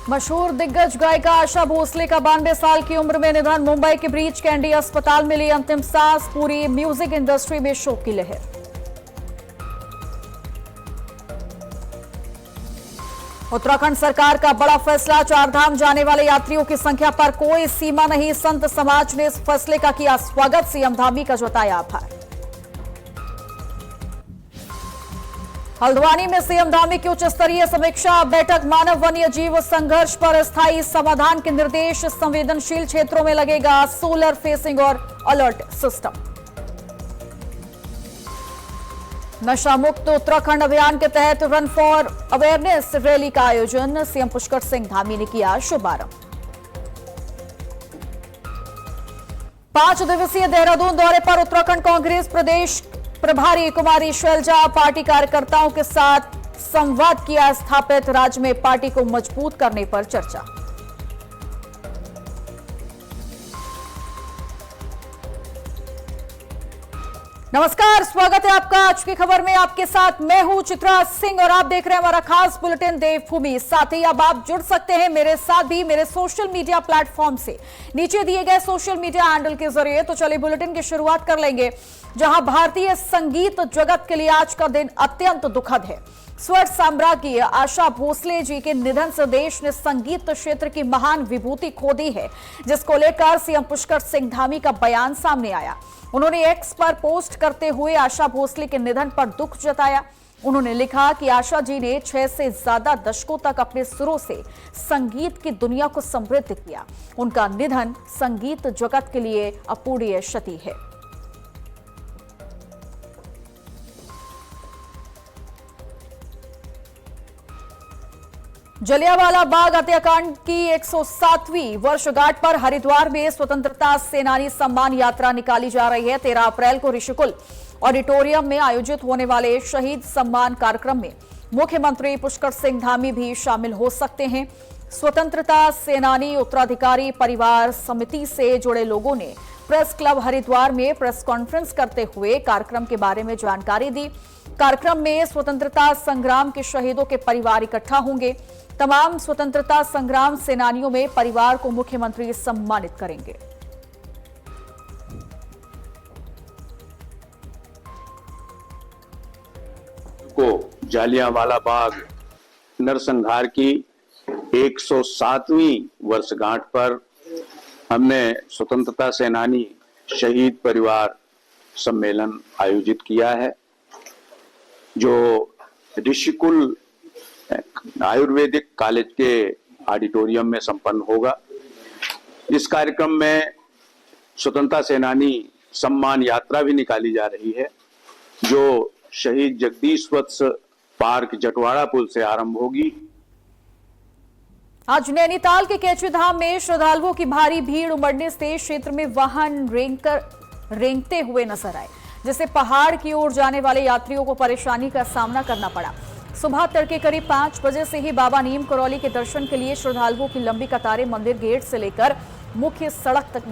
मशहूर दिग्गज गायिका आशा भोसले का 92 साल की उम्र में निधन। मुंबई के ब्रीच कैंडी अस्पताल में ली अंतिम सांस। पूरी म्यूजिक इंडस्ट्री में शोक की लहर। उत्तराखंड सरकार का बड़ा फैसला। चारधाम जाने वाले यात्रियों की संख्या पर कोई सीमा नहीं। संत समाज ने इस फैसले का किया स्वागत। सीएम धामी का जताया आभार। हल्द्वानी में सीएम धामी की उच्च स्तरीय समीक्षा बैठक। मानव वन्य जीव संघर्ष पर स्थायी समाधान के निर्देश। संवेदनशील क्षेत्रों में लगेगा सोलर फेसिंग और अलर्ट सिस्टम। नशा मुक्त उत्तराखंड अभियान के तहत रन फॉर अवेयरनेस रैली का आयोजन। सीएम पुष्कर सिंह धामी ने किया शुभारंभ। 5 दिवसीय देहरादून दौरे पर उत्तराखंड कांग्रेस प्रदेश प्रभारी कुमारी शैलजा। पार्टी कार्यकर्ताओं के साथ संवाद किया। स्थापित राज्य में पार्टी को मजबूत करने पर चर्चा। नमस्कार, स्वागत है आपका आज की खबर में। आपके साथ मैं हूं चित्रा सिंह और आप देख रहे हैं हमारा खास बुलेटिन देवभूमि। साथ ही अब आप जुड़ सकते हैं मेरे साथ भी मेरे सोशल मीडिया प्लेटफॉर्म से नीचे दिए गए सोशल मीडिया हैंडल के जरिए। तो चलिए बुलेटिन की शुरुआत कर लेंगे, जहां भारतीय संगीत जगत के लिए आज का दिन अत्यंत दुखद है। स्वर साम्राज्ञी आशा भोसले जी के निधन से देश ने संगीत क्षेत्र की महान विभूति खो दी है, जिसको लेकर सीएम पुष्कर सिंह धामी का बयान सामने आया। उन्होंने एक्स पर पोस्ट करते हुए आशा भोसले के निधन पर दुख जताया। उन्होंने लिखा कि आशा जी ने 6 से ज्यादा दशकों तक अपने सुरों से संगीत की दुनिया को समृद्ध किया। उनका निधन संगीत जगत के लिए अपूरणीय क्षति है। जलियांवाला बाग हत्याकांड की 107वीं वर्षगांठ पर हरिद्वार में स्वतंत्रता सेनानी सम्मान यात्रा निकाली जा रही है। 13 अप्रैल को ऋषिकुल ऑडिटोरियम में आयोजित होने वाले शहीद सम्मान कार्यक्रम में मुख्यमंत्री पुष्कर सिंह धामी भी शामिल हो सकते हैं। स्वतंत्रता सेनानी उत्तराधिकारी परिवार समिति से जुड़े लोगों ने प्रेस क्लब हरिद्वार में प्रेस कॉन्फ्रेंस करते हुए कार्यक्रम के बारे में जानकारी दी। कार्यक्रम में स्वतंत्रता संग्राम के शहीदों के परिवार इकट्ठा होंगे। तमाम स्वतंत्रता संग्राम सेनानियों में परिवार को मुख्यमंत्री सम्मानित करेंगे। को जालियांवाला बाग नरसंहार की 107वीं वर्षगांठ पर हमने स्वतंत्रता सेनानी शहीद परिवार सम्मेलन आयोजित किया है, जो ऋषिकुल आयुर्वेदिक कॉलेज के ऑडिटोरियम में संपन्न होगा। इस कार्यक्रम में स्वतंत्रता सेनानी सम्मान यात्रा भी निकाली जा रही है, जो शहीद जगदीश वत्स पार्क जटवाड़ा पुल से आरंभ होगी। आज नैनीताल के कैची धाम में श्रद्धालुओं की भारी भीड़ उमड़ने से क्षेत्र में वाहन रेंगते हुए नजर आए, जिससे पहाड़ की ओर जाने वाले यात्रियों को परेशानी का सामना करना पड़ा। सुबह तड़के करीब 5 बजे से ही बाबा नीम करौली के दर्शन के लिए श्रद्धालुओं की लंबी कतारें मंदिर गेट से लेकर मुख्य सड़क तक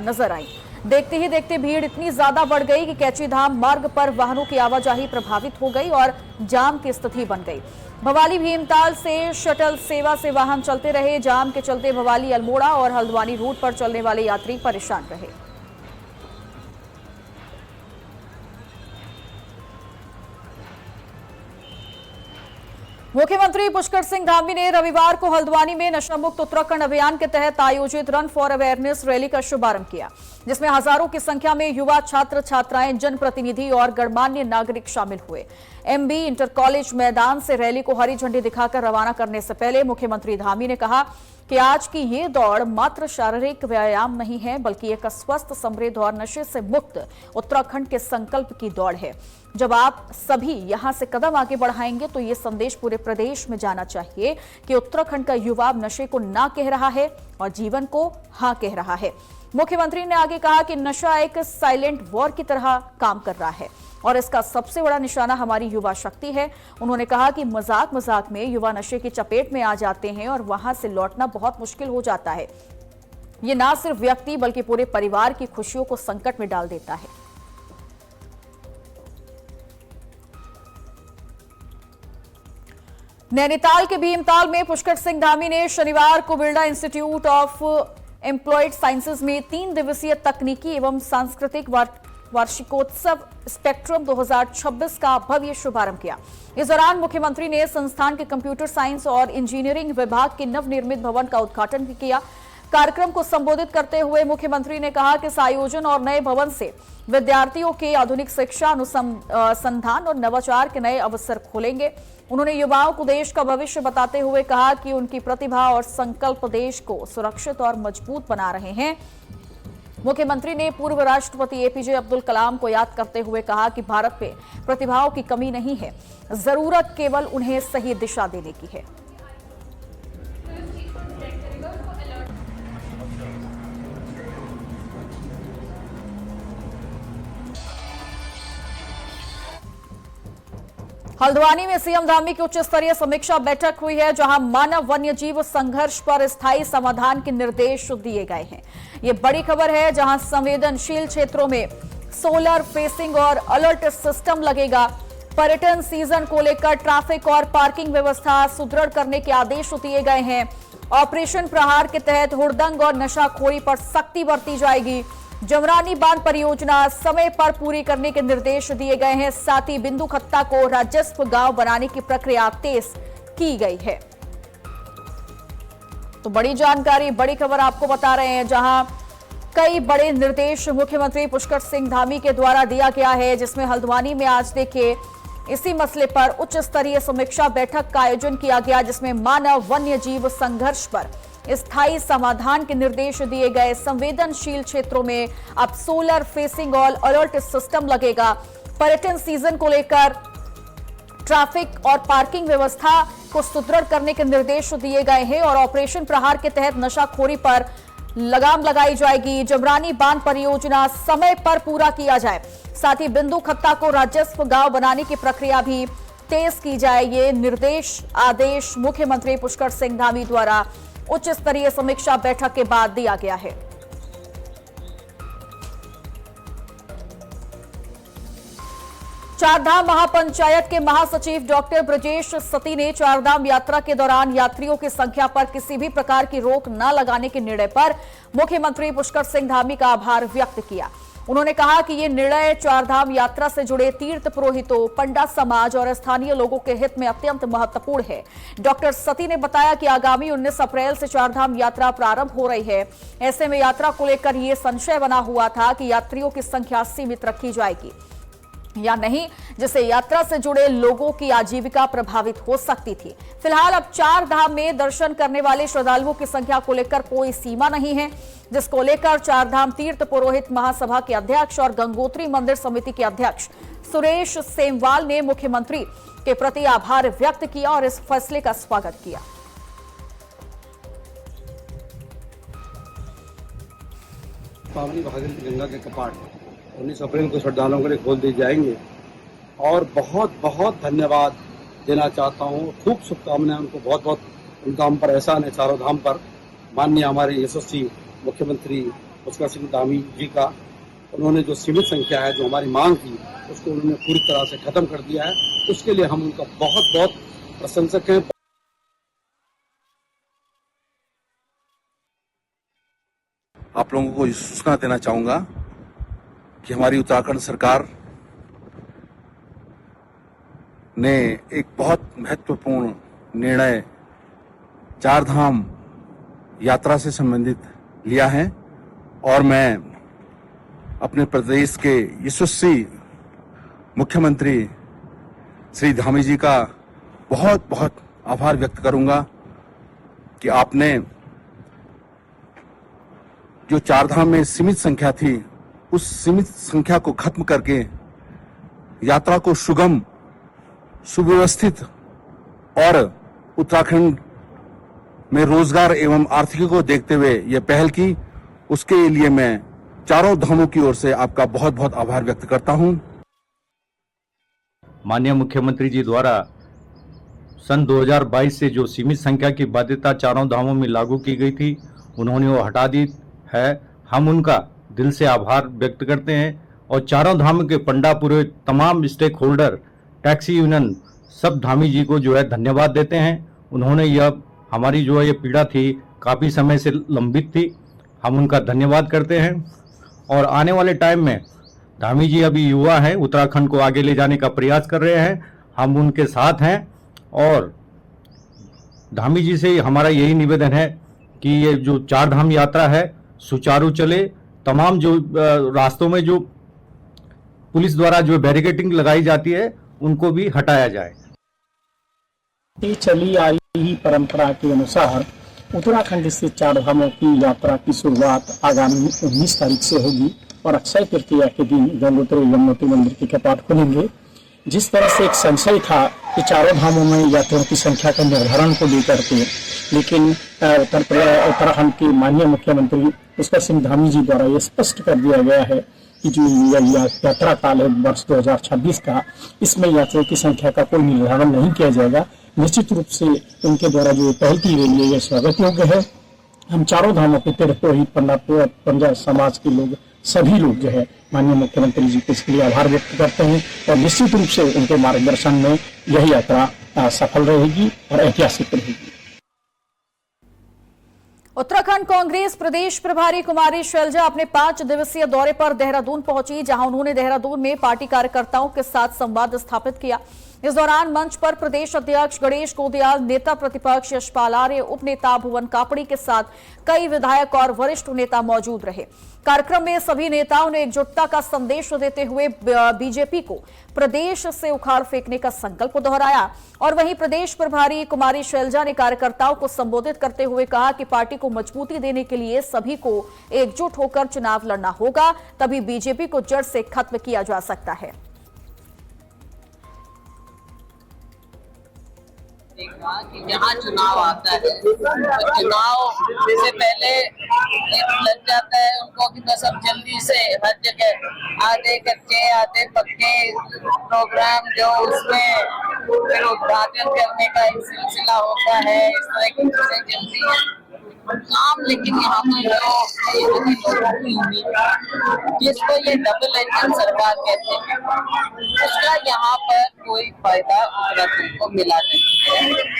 नजर आई। देखते ही देखते भीड़ इतनी ज्यादा बढ़ गई कि कैची धाम मार्ग पर वाहनों की आवाजाही प्रभावित हो गई और जाम की स्थिति बन गई। भवाली भीमताल से शटल सेवा से वाहन चलते रहे। जाम के चलते भवाली अल्मोड़ा और हल्द्वानी रूट पर चलने वाले यात्री परेशान रहे। मुख्यमंत्री पुष्कर सिंह धामी ने रविवार को हल्द्वानी में नशा मुक्त उत्तराखंड अभियान के तहत आयोजित रन फॉर अवेयरनेस रैली का शुभारंभ किया, जिसमें हजारों की संख्या में युवा छात्र छात्राएं, जनप्रतिनिधि और गणमान्य नागरिक शामिल हुए। एमबी इंटर कॉलेज मैदान से रैली को हरी झंडी दिखाकर रवाना करने से पहले मुख्यमंत्री धामी ने कहा कि आज की ये दौड़ मात्र शारीरिक व्यायाम नहीं है, बल्कि एक स्वस्थ, समृद्ध और नशे से मुक्त उत्तराखंड के संकल्प की दौड़ है। जब आप सभी यहां से कदम आगे बढ़ाएंगे तो ये संदेश पूरे प्रदेश में जाना चाहिए कि उत्तराखंड का युवा नशे को ना कह रहा है और जीवन को हां कह रहा है। मुख्यमंत्री ने आगे कहा कि नशा एक साइलेंट वॉर की तरह काम कर रहा है और इसका सबसे बड़ा निशाना हमारी युवा शक्ति है। उन्होंने कहा कि मजाक मजाक में युवा नशे की चपेट में आ जाते हैं और वहां से लौटना बहुत मुश्किल हो जाता है। ये ना सिर्फ व्यक्ति बल्कि पूरे परिवार की खुशियों को संकट में डाल देता है। नैनीताल के भीमताल में पुष्कर सिंह धामी ने शनिवार को Birla institute of employed sciences में 3 दिवसीय तकनीकी एवं सांस्कृतिक वार्षिकोत्सव स्पेक्ट्रम 2026 का भव्य शुभारंभ किया। इस दौरान मुख्यमंत्री ने संस्थान के कंप्यूटर साइंस और इंजीनियरिंग विभाग के नवनिर्मित भवन का उद्घाटन भी किया। कार्यक्रम को संबोधित करते हुए मुख्यमंत्री ने कहा कि इस आयोजन और नए भवन से विद्यार्थियों के आधुनिक शिक्षा, अनुसंधान और नवाचार के नए अवसर खोलेंगे। उन्होंने युवाओं को देश का भविष्य बताते हुए कहा कि उनकी प्रतिभा और संकल्प देश को सुरक्षित और मजबूत बना रहे हैं। मुख्यमंत्री ने पूर्व राष्ट्रपति एपीजे अब्दुल कलाम को याद करते हुए कहा कि भारत में प्रतिभाओं की कमी नहीं है, जरूरत केवल उन्हें सही दिशा देने की है। हल्द्वानी में सीएम धामी की उच्च स्तरीय समीक्षा बैठक हुई है, जहां मानव वन्य जीव संघर्ष पर स्थायी समाधान के निर्देश दिए गए हैं। ये बड़ी खबर है, जहां संवेदनशील क्षेत्रों में सोलर फेसिंग और अलर्ट सिस्टम लगेगा। पर्यटन सीजन को लेकर ट्रैफिक और पार्किंग व्यवस्था सुदृढ़ करने के आदेश दिए गए हैं। ऑपरेशन प्रहार के तहत हुड़दंग और नशाखोरी पर सख्ती बरती जाएगी। जमरानी बांध परियोजना समय पर पूरी करने के निर्देश दिए गए हैं। साथ ही बिंदु खत्ता को राजस्व गांव बनाने की प्रक्रिया तेज की गई है। तो बड़ी जानकारी, बड़ी खबर आपको बता रहे हैं, जहां कई बड़े निर्देश मुख्यमंत्री पुष्कर सिंह धामी के द्वारा दिया गया है, जिसमें हल्द्वानी में आज देखिए इसी मसले पर उच्च स्तरीय समीक्षा बैठक का आयोजन किया गया, जिसमें मानव वन्य जीव संघर्ष पर स्थायी समाधान के निर्देश दिए गए। संवेदनशील क्षेत्रों में अब सोलर फेसिंग और अलर्ट सिस्टम लगेगा। पर्यटन सीजन को लेकर ट्रैफिक और पार्किंग व्यवस्था को सुदृढ़ करने के निर्देश दिए गए हैं और ऑपरेशन प्रहार के तहत नशाखोरी पर लगाम लगाई जाएगी। जमरानी बांध परियोजना समय पर पूरा किया जाए। साथ ही बिंदु खत्ता को राजस्व गांव बनाने की प्रक्रिया भी तेज की जाए। ये निर्देश आदेश मुख्यमंत्री पुष्कर सिंह धामी द्वारा उच्च स्तरीय समीक्षा बैठक के बाद दिया गया है। चारधाम महापंचायत के महासचिव डॉक्टर ब्रजेश सती ने चारधाम यात्रा के दौरान यात्रियों की संख्या पर किसी भी प्रकार की रोक न लगाने के निर्णय पर मुख्यमंत्री पुष्कर सिंह धामी का आभार व्यक्त किया। उन्होंने कहा कि ये निर्णय चारधाम यात्रा से जुड़े तीर्थ पुरोहितों, पंडा समाज और स्थानीय लोगों के हित में अत्यंत महत्वपूर्ण है। डॉक्टर सती ने बताया कि आगामी 19 अप्रैल से चारधाम यात्रा प्रारंभ हो रही है। ऐसे में यात्रा को लेकर ये संशय बना हुआ था कि यात्रियों की संख्या सीमित रखी जाएगी या नहीं, जिससे यात्रा से जुड़े लोगों की आजीविका प्रभावित हो सकती थी। फिलहाल अब चार धाम में दर्शन करने वाले श्रद्धालुओं की संख्या को लेकर कोई सीमा नहीं है, जिसको लेकर चारधाम तीर्थ पुरोहित महासभा के अध्यक्ष और गंगोत्री मंदिर समिति के अध्यक्ष सुरेश सेमवाल ने मुख्यमंत्री के प्रति आभार व्यक्त किया और इस फैसले का स्वागत किया। पावनी भागीरथी गंगा के कपाट 19 अप्रैल को श्रद्धालुओं के लिए खोल दिए जाएंगे और बहुत बहुत धन्यवाद देना चाहता हूँ। खूब शुभकामनाएं उनको, बहुत बहुत उनका हम पर एहसान है चारों धाम पर। माननीय हमारे यशस्वी मुख्यमंत्री पुष्कर सिंह धामी जी का, उन्होंने जो सीमित संख्या है, जो हमारी मांग थी, उसको उन्होंने पूरी तरह से खत्म कर दिया है। उसके लिए हम उनका बहुत बहुत प्रशंसक हैं। आप लोगों को सूचना देना चाहूंगा कि हमारी उत्तराखंड सरकार ने एक बहुत महत्वपूर्ण निर्णय चारधाम यात्रा से संबंधित लिया है और मैं अपने प्रदेश के यशस्वी मुख्यमंत्री श्री धामी जी का बहुत बहुत आभार व्यक्त करूंगा कि आपने जो चारधाम में सीमित संख्या थी, उस सीमित संख्या को खत्म करके यात्रा को सुगम, सुव्यवस्थित और उत्तराखंड में रोजगार एवं आर्थिकी को देखते हुए यह पहल की। उसके लिए मैं चारों धामों की ओर से आपका बहुत बहुत आभार व्यक्त करता हूं। माननीय मुख्यमंत्री जी द्वारा सन 2022 से जो सीमित संख्या की बाध्यता चारों धामों में लागू की गई थी, उन्होंने वो हटा दी है। हम उनका दिल से आभार व्यक्त करते हैं और चारों धाम के पंडा पुरोहित, तमाम स्टेक होल्डर, टैक्सी यूनियन, सब धामी जी को जो है धन्यवाद देते हैं। उन्होंने यह हमारी जो है ये पीड़ा थी काफ़ी समय से लंबित थी, हम उनका धन्यवाद करते हैं। और आने वाले टाइम में धामी जी अभी युवा हैं, उत्तराखंड को आगे ले जाने का प्रयास कर रहे हैं, हम उनके साथ हैं। और धामी जी से हमारा यही निवेदन है कि ये जो चार धाम यात्रा है सुचारू चले, तमाम जो रास्तों में जो पुलिस द्वारा जो बैरिकेडिंग लगाई जाती है उनको भी हटाया जाए। ये चली आई ही परंपरा के अनुसार उत्तराखंड से चार धामों की यात्रा की शुरुआत आगामी 19 तारीख से होगी और अक्षय तृतीया के दिन गंगोत्री यमुनोत्री मंदिर के कपाट खुलेंगे। जिस तरह से एक संशय था कि चारों धामों में यात्रियों की संख्या के निर्धारण को लेकर के, लेकिन उत्तराखंड के माननीय मुख्यमंत्री पुष्कर सिंह धामी जी द्वारा ये स्पष्ट कर दिया गया है कि जो यात्रा काल है वर्ष 2026 का, इसमें यात्रियों की संख्या का कोई निर्धारण नहीं किया जाएगा। निश्चित रूप से उनके द्वारा जो पहल की गई है यह स्वागत योग्य है। हम चारों धामों के तीर्थपुरोहित पंजाब समाज के लोग सभी लोग जो है माननीय मुख्यमंत्री जी को इसके लिए आभार व्यक्त करते हैं और निश्चित रूप से उनके मार्गदर्शन में यह यात्रा सफल रहेगी और ऐतिहासिक रहेगी। उत्तराखंड कांग्रेस प्रदेश प्रभारी कुमारी शैलजा अपने 5 दिवसीय दौरे पर देहरादून पहुंची, जहां उन्होंने देहरादून में पार्टी कार्यकर्ताओं के साथ संवाद स्थापित किया। इस दौरान मंच पर प्रदेश अध्यक्ष गणेश गोदियाल, नेता प्रतिपक्ष यशपाल आर्य, उप नेता भुवन कापड़ी के साथ कई विधायक और वरिष्ठ नेता मौजूद रहे। कार्यक्रम में सभी नेताओं ने एकजुटता का संदेश देते हुए बीजेपी को प्रदेश से उखाड़ फेंकने का संकल्प दोहराया। और वहीं प्रदेश प्रभारी कुमारी शैलजा ने कार्यकर्ताओं को संबोधित करते हुए कहा कि पार्टी को मजबूती देने के लिए सभी को एकजुट होकर चुनाव लड़ना होगा, तभी बीजेपी को जड़ से खत्म किया जा सकता है। कि जहाँ चुनाव आता है तो चुनाव से पहले लग जाता है उनको कि बस अब जल्दी से हर जगह आधे कच्चे आधे पक्के प्रोग्राम जो उसमें फिर उद्घाटन करने का एक सिलसिला होता है, इस तरह की चीजें चलती है काम। लेकिन यहाँ पर जिसको ये डबल इंजन सरकार कहते हैं उसका यहाँ पर कोई फायदा उत्तराखंड को मिला नहीं है।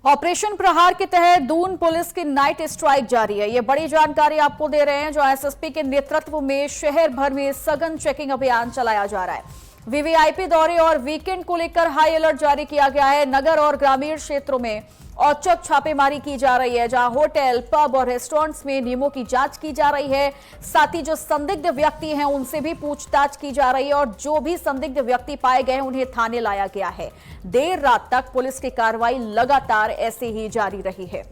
ऑपरेशन प्रहार के तहत दून पुलिस की नाइट स्ट्राइक जारी है। ये बड़ी जानकारी आपको दे रहे हैं, जो एसएसपी के नेतृत्व में शहर भर में सघन चेकिंग अभियान चलाया जा रहा है। वीवीआईपी दौरे और वीकेंड को लेकर हाई अलर्ट जारी किया गया है। नगर और ग्रामीण क्षेत्रों में औचक छापेमारी की जा रही है, जहां होटल, पब और रेस्टोरेंट्स में नियमों की जांच की जा रही है। साथ ही जो संदिग्ध व्यक्ति हैं उनसे भी पूछताछ की जा रही है और जो भी संदिग्ध व्यक्ति पाए गए उन्हें थाने लाया गया है। देर रात तक पुलिस की कार्रवाई लगातार ऐसे ही जारी रही है।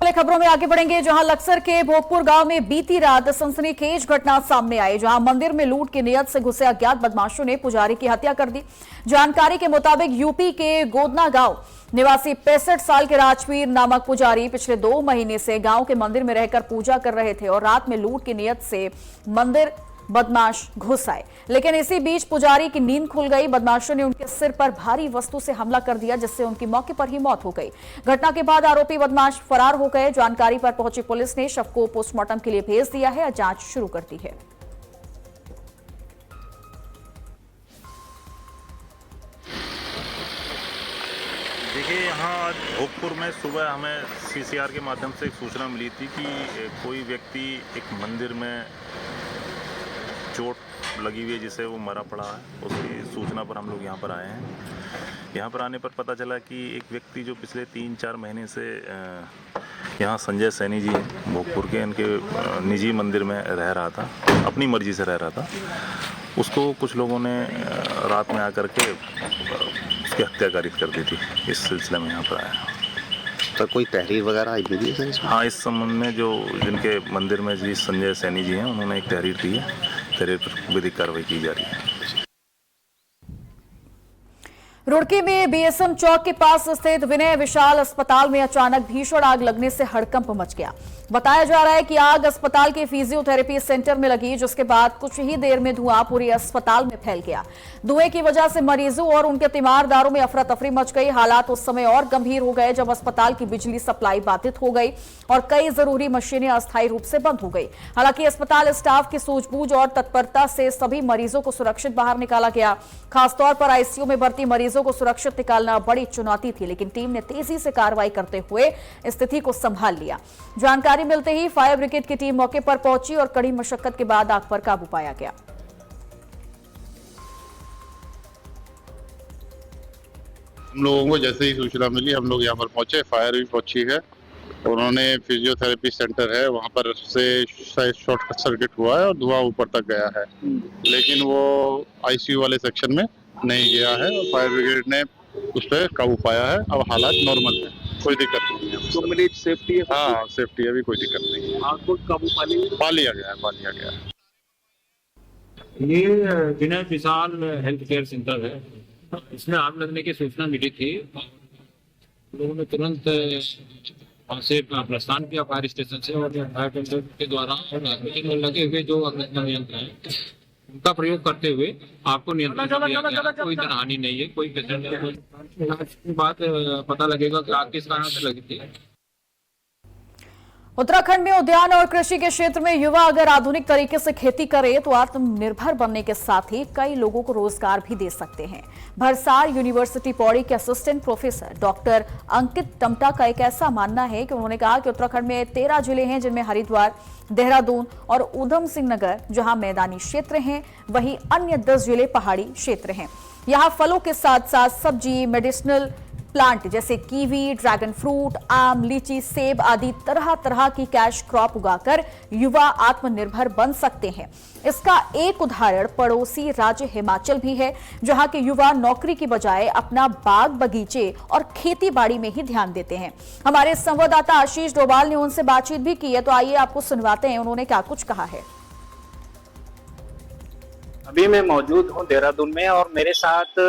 खबरों में आगे बढ़ेंगे, जहां लक्सर के भोगपुर गांव में बीती रात सनसनीखेज घटना सामने आई, जहां मंदिर में लूट की नियत से घुसे अज्ञात बदमाशों ने पुजारी की हत्या कर दी। जानकारी के मुताबिक यूपी के गोदना गांव निवासी 65 साल के राजवीर नामक पुजारी पिछले 2 महीने से गांव के मंदिर में रहकर पूजा कर रहे थे और रात में लूट की नियत से मंदिर बदमाश घुस आए। लेकिन इसी बीच पुजारी की नींद खुल गई। बदमाशों ने उनके सिर पर भारी वस्तु से हमला कर दिया, जिससे उनकी मौके पर ही मौत हो गई। घटना के बाद आरोपी बदमाश फरार हो गए। जानकारी पर पहुंची पुलिस ने शव को पोस्टमार्टम के लिए भेज दिया है और जांच शुरू कर दी है। देखिए, यहाँ भोगपुर में सुबह हमें सीसीआर के माध्यम से एक सूचना मिली थी कि कोई व्यक्ति एक मंदिर में चोट लगी हुई है जिससे वो मरा पड़ा है। उसकी सूचना पर हम लोग यहाँ पर आए हैं। यहाँ पर आने पर पता चला कि एक व्यक्ति जो पिछले 3-4 महीने से यहाँ संजय सैनी जी भोगपुर के इनके निजी मंदिर में रह रहा था, अपनी मर्जी से रह रहा था, उसको कुछ लोगों ने रात में आकर के उसकी हत्या कारित कर दी थी। इस सिलसिले में यहाँ पर आया। तो कोई तहरीर वगैरह आई मिली है सर? हाँ, इस संबंध में जो जिनके मंदिर में जी संजय सैनी जी हैं उन्होंने एक तहरीर दी है। तहरीर पर विधिक कार्रवाई की जा रही है। रुड़की में बीएसएम चौक के पास स्थित विनय विशाल अस्पताल में अचानक भीषण आग लगने से हड़कंप मच गया। बताया जा रहा है कि आग अस्पताल के फिजियोथेरेपी सेंटर में लगी, जिसके बाद कुछ ही देर में धुआं पूरे अस्पताल में फैल गया। धुएं की वजह से मरीजों और उनके तीमारदारों में अफरा तफरी मच गई। हालात उस समय और गंभीर हो गए जब अस्पताल की बिजली सप्लाई बाधित हो गई और कई जरूरी मशीनें अस्थायी रूप से बंद हो गई। हालांकि अस्पताल स्टाफ की सूझबूझ और तत्परता से सभी मरीजों को सुरक्षित बाहर निकाला गया। खासतौर पर आईसीयू में भर्ती मरीजों को सुरक्षित निकालना बड़ी चुनौती थी, लेकिन टीम ने तेजी से कार्रवाई करते हुए स्थिति को संभाल लिया। जानकारी मिलते ही फायर ब्रिगेड की टीम मौके पर पहुंची और कड़ी मशक्कत के बाद आग पर काबू पाया गया। हम लोगों को जैसे ही सूचना मिली हम लोग यहाँ पर पहुंचे, फायर भी पहुंची है। उन्होंने फिजियोथेरेपी सेंटर है वहाँ पर से शायद शॉर्ट सर्किट हुआ है और धुआं ऊपर तक गया है, लेकिन वो आईसीयू वाले सेक्शन में नहीं गया है और फायर ब्रिगेड ने उस पर काबू पाया है। अब हालात नॉर्मल है, कोई दिक्कत नहीं है। तो मरीज सेफ्टी है? हाँ सेफ्टी है, अभी कोई दिक्कत नहीं है। आग को काबू पा लिया गया है। ये विनय विशाल हेल्थ केयर सेंटर है। इसमें आग लगने की सूचना मिली थी। लोगों ने तुरंत वहाँ से प्रस्थान किया फायर स्टेशन से और फायर टेंडर के द्वारा और लगे हुए जो अग्निशमन यंत्र हैं उनका प्रयोग करते हुए आपको नियंत्रण किया गया। कोई जनहानि नहीं है, कोई पेशेंट की बात पता लगेगा कि आग किस कारण से लगी थी। उत्तराखंड में उद्यान और कृषि के क्षेत्र में युवा अगर आधुनिक तरीके से खेती करे तो आत्मनिर्भर बनने के साथ ही कई लोगों को रोजगार भी दे सकते हैं। भरसार यूनिवर्सिटी पौड़ी के असिस्टेंट प्रोफेसर डॉक्टर अंकित टमटा का एक ऐसा मानना है कि उन्होंने कहा कि उत्तराखंड में 13 जिले हैं, जिनमें हरिद्वार, देहरादून और ऊधम सिंह नगर जहां मैदानी क्षेत्र हैं, वहीं अन्य 10 जिले पहाड़ी क्षेत्र हैं। यहाँ फलों के साथ साथ सब्जी, मेडिसिनल प्लांट जैसे कीवी, ड्रैगन फ्रूट, आम, लीची, सेब आदि तरह तरह की कैश क्रॉप उगाकर युवा आत्मनिर्भर बन सकते हैं। इसका एक उदाहरण पड़ोसी राज्य हिमाचल भी है, जहां के युवा नौकरी की बजाय अपना बाग बगीचे और खेती बाड़ी में ही ध्यान देते हैं। हमारे संवाददाता आशीष डोभाल ने उनसे बातचीत भी की है, तो आइए आपको सुनवाते हैं उन्होंने क्या कुछ कहा है। अभी मैं मौजूद हूँ देहरादून में और मेरे साथ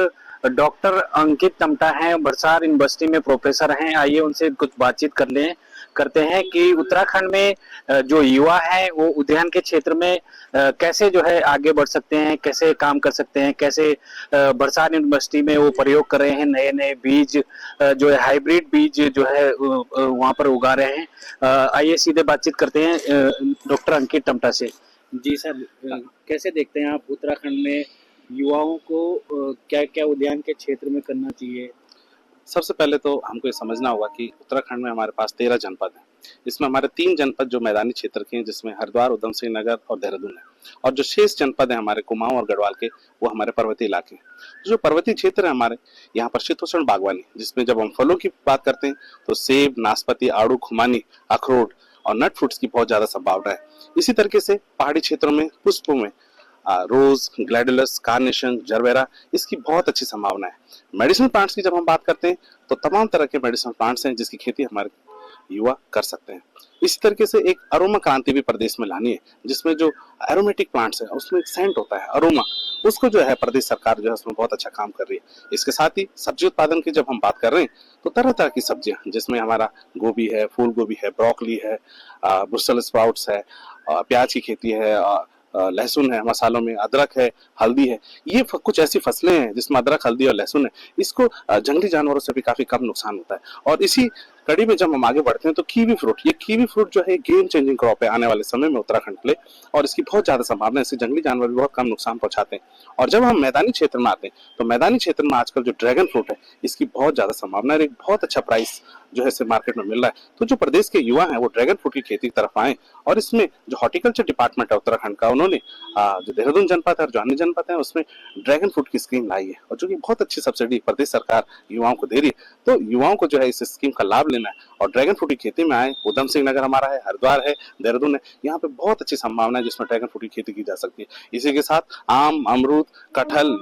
डॉक्टर अंकित टमटा हैं, भरसार यूनिवर्सिटी में प्रोफेसर हैं। आइए उनसे कुछ बातचीत करते हैं कि उत्तराखंड में जो युवा है वो उद्यान के क्षेत्र में कैसे जो है आगे बढ़ सकते हैं, कैसे काम कर सकते हैं, कैसे भरसार यूनिवर्सिटी में वो प्रयोग कर रहे हैं, नए नए बीज जो है हाइब्रिड बीज जो है वहाँ पर उगा रहे हैं। आइए सीधे बातचीत करते हैं डॉक्टर अंकित टमटा से। जी सर, कैसे देखते हैं आप उत्तराखंड में युवाओं को क्या क्या उद्यान के क्षेत्र में करना चाहिए? सबसे पहले तो हमको ये समझना होगा कि उत्तराखंड में हमारे पास 13 जनपद हैं। इसमें हमारे 3 जनपद जो मैदानी क्षेत्र के हैं, जिसमें हरिद्वार, ऊधम सिंह नगर और देहरादून है, और जो शेष जनपद है हमारे कुमाऊं और गढ़वाल के, वो हमारे पर्वतीय इलाके हैं। जो पर्वतीय क्षेत्र है हमारे यहाँ पर शीतोष्ण बागवानी, जिसमें जब हम फलों की बात करते हैं तो सेब, नाशपाती, आड़ू, खुमानी, अखरोट और नट फ्रूट्स की बहुत ज्यादा संभावना है। इसी तरीके से पहाड़ी क्षेत्रों में पुष्पों में रोज, ग्लैडियोलस, कार्नेशन, जरबेरा, इसकी बहुत अच्छी संभावना है। मेडिसिनल प्लांट्स की जब हम बात करते हैं तो तमाम तरह के मेडिसिनल प्लांट्स हैं जिसकी खेती हमारे युवा कर सकते हैं। इसी तरीके से एक अरोमा क्रांति भी प्रदेश में लानी है, जिसमें जो एरोमेटिक प्लांट्स है उसमें एक सेंट होता है अरोमा, उसको जो है प्रदेश सरकार जो है उसमें बहुत अच्छा काम कर रही है। इसके साथ ही सब्जी उत्पादन की जब हम बात कर रहे हैं तो तरह तरह की सब्जियां, जिसमें हमारा गोभी है, फूल गोभी है, ब्रोकली है, ब्रुसेल स्प्राउट्स है, प्याज की खेती है, लहसुन है, मसालों में अदरक है, हल्दी है। ये कुछ ऐसी फसलें हैं जिसमें अदरक, हल्दी और लहसुन है। इसको जंगली जानवरों से भी काफी कम नुकसान होता है। और इसी कड़ी में जब हम आगे बढ़ते हैं तो कीवी फ्रूट, ये कीवी फ्रूट जो है गेम चेंजिंग क्रॉप है आने वाले समय में उत्तराखंड के लिए, और इसकी बहुत ज्यादा संभावना है। इससे जंगली जानवर भी बहुत कम नुकसान पहुंचाते हैं। और जब हम मैदानी क्षेत्र में आते हैं तो मैदानी क्षेत्र में आजकल जो ड्रैगन फ्रूट है इसकी बहुत ज्यादा संभावना है, एक बहुत अच्छा प्राइस जो है इसे मार्केट में मिल रहा है। तो जो प्रदेश के युवा हैं वो ड्रैगन फ्रूट की खेती की तरफ आए, और इसमें जो हॉर्टिकल्चर डिपार्टमेंट है उत्तराखंड का, उन्होंने जो देहरादून जनपद है और जो अन्य जनपद है उसमें ड्रैगन फ्रूट की स्कीम लाई है, और जो कि बहुत अच्छी सब्सिडी प्रदेश सरकार युवाओं को दे रही है। तो युवाओं को जो है इस स्कीम का लाभ लेना है और ड्रैगन फ्रूट की खेती में आए। ऊधम सिंह नगर हमारा है, हरिद्वार है, देहरादून है, यहाँ पे बहुत अच्छी संभावना है जिसमें ड्रैगन फ्रूट की खेती की जा सकती है। इसी के साथ आम, अमरूद, कटहल,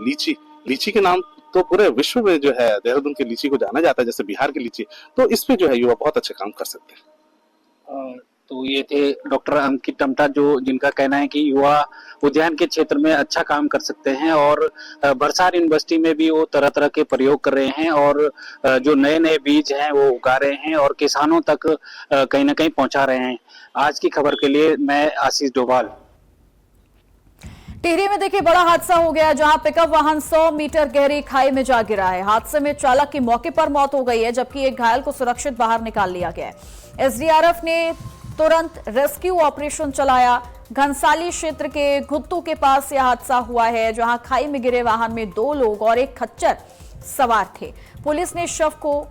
लीची के नाम तो पूरे विश्व में जो है देहरादून की लीची को जाना जाता है, जैसे बिहार की लीची। तो इस पे जो है युवा बहुत अच्छे काम कर सकते हैं। तो ये थे डॉक्टर अंकित टमटा, जो जिनका कहना है कि युवा उद्यान के क्षेत्र में अच्छा काम कर सकते हैं और बरसार यूनिवर्सिटी में भी वो तरह तरह के प्रयोग कर रहे हैं और जो नए नए बीज हैं वो उगा रहे हैं और किसानों तक कहीं ना कहीं पहुंचा रहे हैं। आज की खबर के लिए मैं आशीष डोभाल। टिहरी में देखिए बड़ा हादसा हो गया, जहां पिकअप वाहन 100 मीटर गहरी खाई में जा गिरा है। हादसे में चालक की मौके पर मौत हो गई है, जबकि एक घायल को सुरक्षित बाहर निकाल लिया गया है। एसडीआरएफ ने तुरंत रेस्क्यू ऑपरेशन चलाया। घनसाली क्षेत्र के घुत्तू के पास यह हादसा हुआ है, जहां खाई में गिरे वाहन में 2 लोग और एक खच्चर सवार थे। पुलिस ने शव को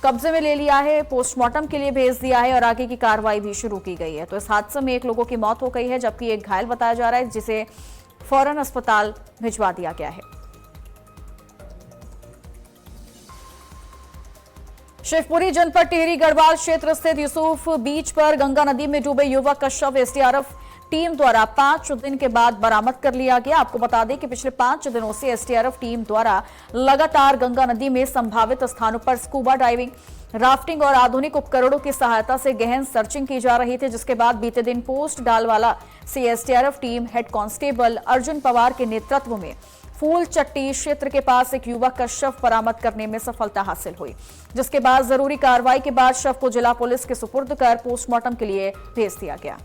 कब्जे में ले लिया है, पोस्टमार्टम के लिए भेज दिया है और आगे की कार्रवाई भी शुरू की गई है। तो इस हादसे में 1 लोगों की मौत हो गई है, जबकि एक घायल बताया जा रहा है, जिसे फौरन अस्पताल भिजवा दिया गया है। शिवपुरी जनपद टिहरी गढ़वाल क्षेत्र स्थित यूसुफ बीच पर गंगा नदी में डूबे युवक का शव एसडीआरएफ टीम द्वारा 5 दिन के बाद बरामद कर लिया गया। आपको बता दें कि पिछले 5 दिनों से एसडीआरएफ टीम द्वारा लगातार गंगा नदी में संभावित स्थानों पर स्कूबा डाइविंग, राफ्टिंग और आधुनिक उपकरणों की सहायता से गहन सर्चिंग की जा रही थी, जिसके बाद बीते दिन पोस्ट डालवाला से SDRF team head constable Arjun Pawar के नेतृत्व में फूल चट्टी क्षेत्र के पास एक युवक का शव बरामद करने में सफलता हासिल हुई, जिसके बाद जरूरी कार्रवाई के बाद शव को जिला पुलिस के सुपुर्द कर पोस्टमार्टम के लिए भेज दिया गया।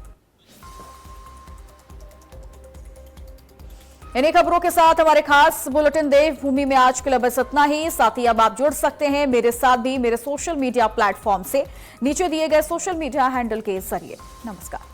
इन्हीं खबरों के साथ हमारे खास बुलेटिन देवभूमि में आज के लिए बस इतना ही। साथ ही अब आप जुड़ सकते हैं मेरे साथ भी मेरे सोशल मीडिया प्लेटफॉर्म से नीचे दिए गए सोशल मीडिया हैंडल के जरिए। नमस्कार।